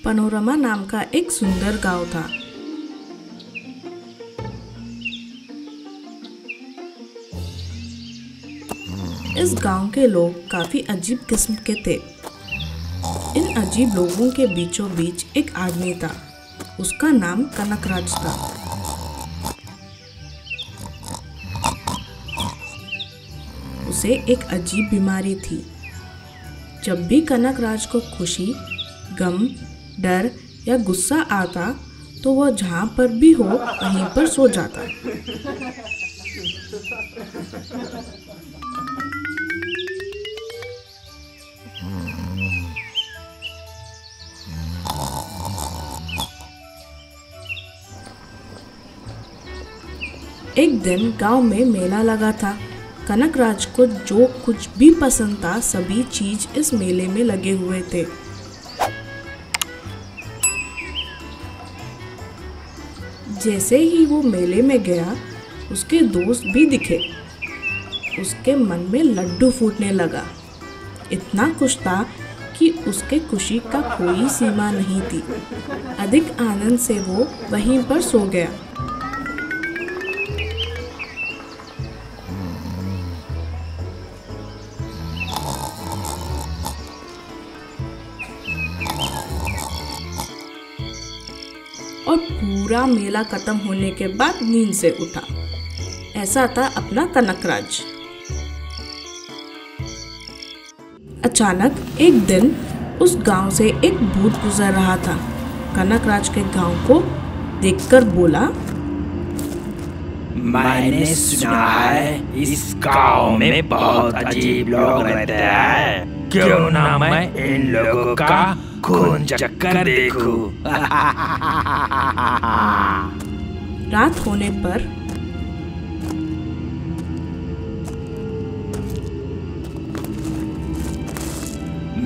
Panorama नाम का एक सुंदर गांव था। इस गांव के लोग काफी अजीब किस्म के थे। इन अजीब लोगों के बीचों बीच एक आदमी था। उसका नाम कनकराज था। उसे एक अजीब बीमारी थी। जब भी कनकराज को खुशी, गम, डर या गुस्सा आता तो वह जहाँ पर भी हो वहीं पर सो जाता। एक दिन गांव में मेला लगा था। कनकराज को जो कुछ भी पसंद था सभी चीज इस मेले में लगे हुए थे। जैसे ही वो मेले में गया उसके दोस्त भी दिखे। उसके मन में लड्डू फूटने लगा। इतना खुश था कि उसके खुशी का कोई सीमा नहीं थी। अधिक आनंद से वो वहीं पर सो गया। और पूरा मेला खत्म होने के बाद नींद से उठा। ऐसा था अपना कनकराज। अचानक एक दिन उस गांव से एक भूत गुजर रहा था। कनकराज के गांव को देखकर बोला, मैंने सुना है इस गांव में बहुत अजीब लोग रहते हैं। क्यों ना मैं इन लोगों का खून चक्कर देखूं। रात होने पर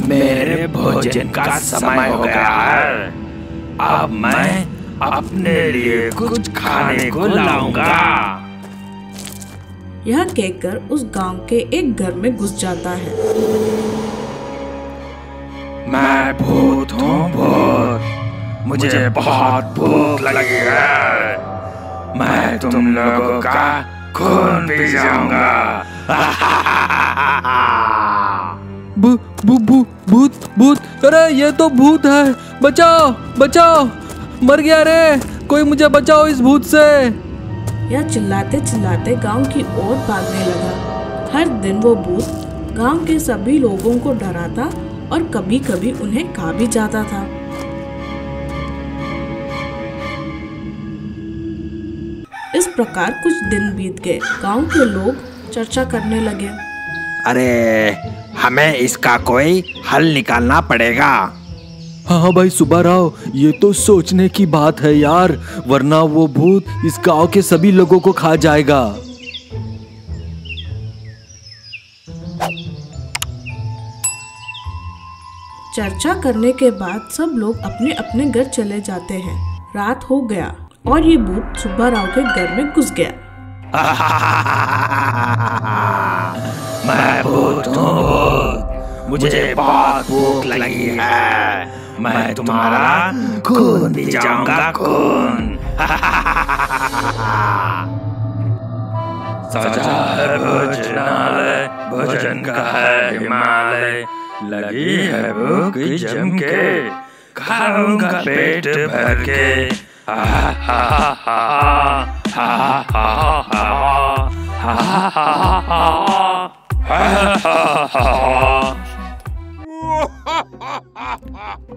मेरे भोजन का समय हो गया है। अब मैं अपने लिए कुछ खाने को लाऊंगा। यह कहकर उस गांव के एक घर में घुस जाता है। मैं भूत हूँ भूत। मुझे बहुत भूख लगी है। मैं तुम लोगों का खून पी जाऊंगा। भूत भूत, अरे ये तो भूत है। बचाओ बचाओ, मर गया रे, कोई मुझे बचाओ इस भूत से। यह चिल्लाते चिल्लाते गांव की ओर भागने लगा। हर दिन वो भूत गांव के सभी लोगों को डराता और कभी कभी उन्हें खा भी जाता था। इस प्रकार कुछ दिन बीत गए। गांव के लोग चर्चा करने लगे। अरे हमें इसका कोई हल निकालना पड़ेगा। हाँ भाई सुब्बा राव, ये तो सोचने की बात है यार, वरना वो भूत इस गांव के सभी लोगों को खा जाएगा। चर्चा करने के बाद सब लोग अपने अपने घर चले जाते हैं। रात हो गया और ये भूत सुब्बा राव के घर में घुस गया। मैं भूत हूँ भूत। मुझे बहुत भूख लगी है। मैं तुम्हारा खून पी जाऊंगा, खून। सजा है भोजनालय, भोजन का है हिमालय। लगी है भूख जम के, खाऊंगा पेट भर के।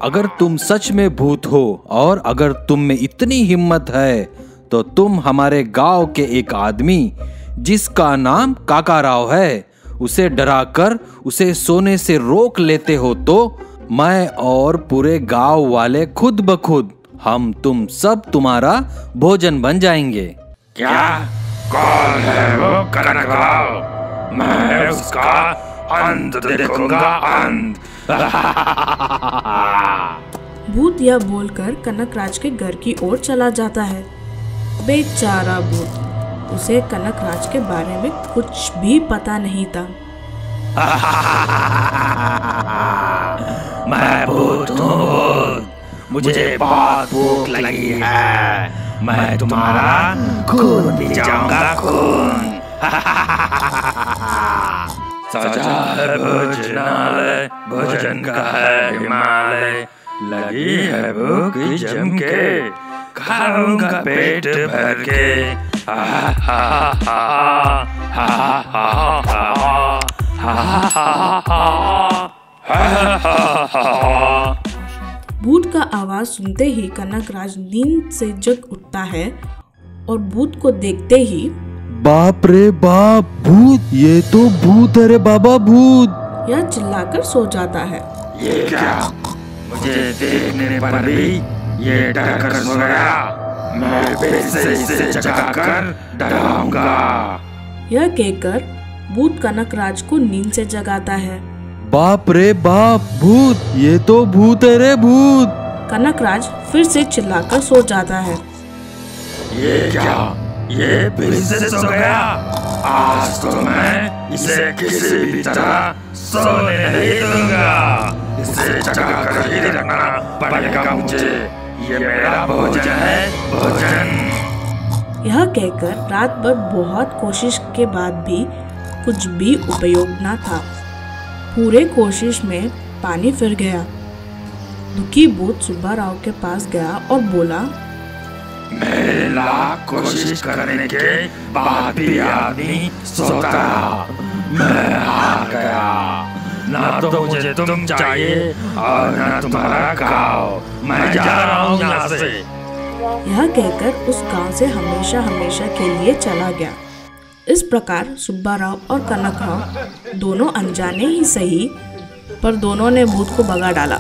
अगर तुम सच में भूत हो और अगर तुम में इतनी हिम्मत है तो तुम हमारे गांव के एक आदमी जिसका नाम काका राव है उसे डराकर उसे सोने से रोक लेते हो तो मैं और पूरे गांव वाले खुद ब खुद हम तुम सब तुम्हारा भोजन बन जाएंगे। क्या? कौन है वो कनक राव? मैं उसका अंत देखूंगा, अंत। भूत यह बोलकर कनकराज के घर की ओर चला जाता है। बेचारा भूत, उसे कनकराज के बारे में कुछ भी पता नहीं था। मैं भूत हूँ भूत। मुझे बहुत भूख लगी है। मैं तुम्हारा खून पी जाऊंगा, खून। सजा है भोजनालय, भोजन का है हिमालय। लगी है भूख जम के, खाऊंगा पेट भर के। भूत का आवाज सुनते ही कनकराज नींद से जग उठता है और भूत को देखते ही बाप रे बाप, भूत! ये तो भूत है रे बाबा, भूत! यह चिल्लाकर सो जाता है। ये क्या? मुझे देखने पर भी ये डर कर सो गया। मैं फिर से इसे जगाकर डराऊंगा। यह कहकर भूत कनकराज को नींद से जगाता है। बाप रे बाप, भूत! ये तो भूत है रे, भूत! कनकराज फिर से चिल्लाकर सो जाता है। ये क्या? ये फिर से सो गया। आज तो मैं इसे किसी भी तरह सोने नहीं दूंगा। इसे जगा कर ही रखना पड़ेगा मुझे। ये मेरा भोजन है, भोजन। यह कहकर रात भर बहुत कोशिश के बाद भी कुछ भी उपयोग न था। पूरे कोशिश में पानी फिर गया। दुखी भूत सुब्बा राव के पास गया और बोला, मेरे लाख कोशिश करने के बाद भी आदमी सोता रहा। मैं हार गया। ना तो मुझे तुम चाहिए और ना तुम्हारा गाँव। मैं जा रहा हूँ यहाँ से। यह कहकर उस गांव से हमेशा हमेशा के लिए चला गया। इस प्रकार सुब्बा राव और कनक राव दोनों अनजाने ही सही, पर दोनों ने भूत को भगा डाला।